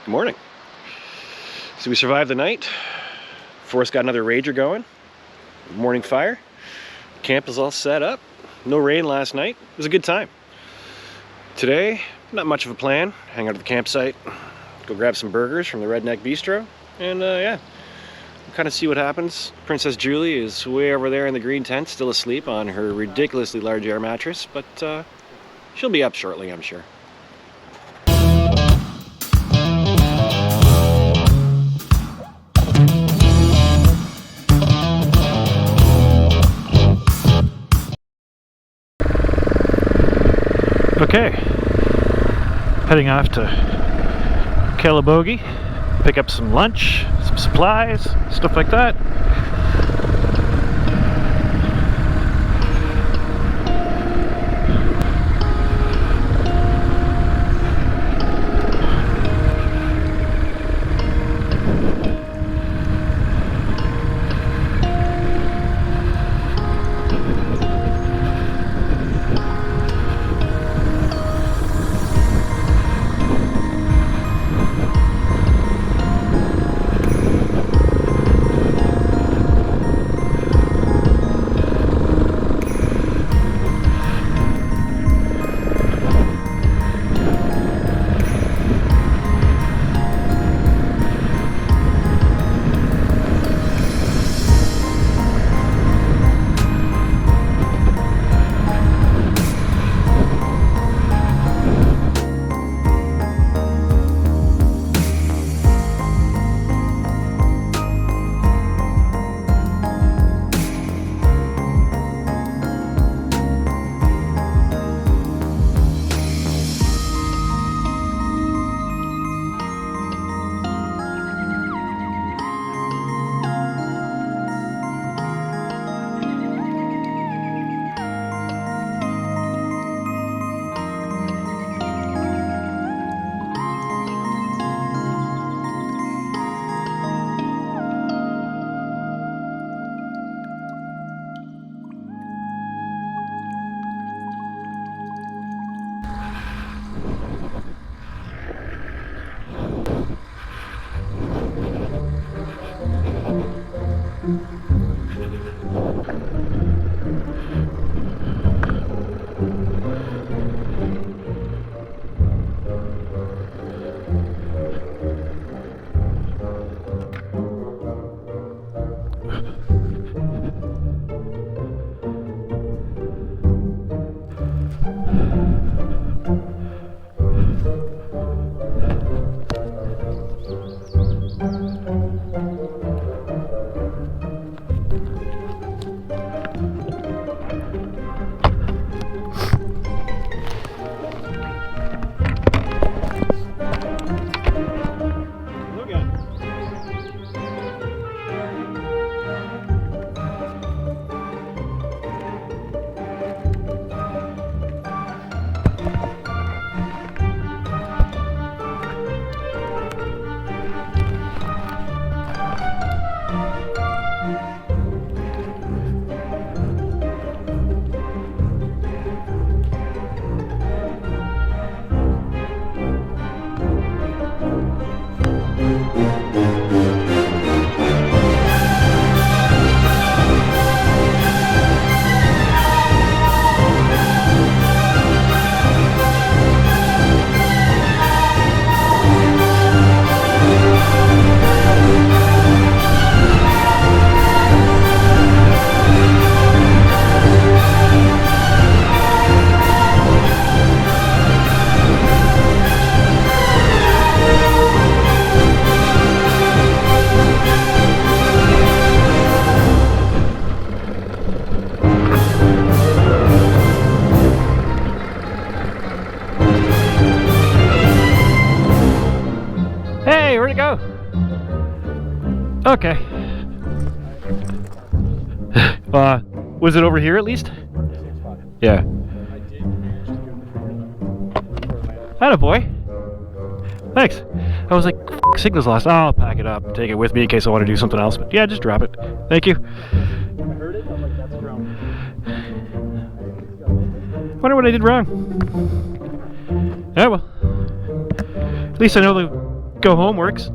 Good morning. So we survived the night. Forrest got another rager going. Morning fire. Camp is all set up. No rain last night. It was a good time. Today, not much of a plan. Hang out at the campsite. Go grab some burgers from the Redneck Bistro. And yeah, we'll kind of see what happens. Princess Julie is way over there in the green tent, still asleep on her ridiculously large air mattress. But she'll be up shortly, I'm sure. Okay, heading off to Calabogie, pick up some lunch, some supplies, stuff like that. Hey, where'd it go? Okay. Was it over here at least? Yeah. Attaboy. Thanks. I was like, signal's lost. I'll pack it up and take it with me in case I want to do something else. But yeah, just drop it. Thank you. I heard it. I'm like, that's wrong. Wonder what I did wrong. Yeah, well. At least I know Go home works.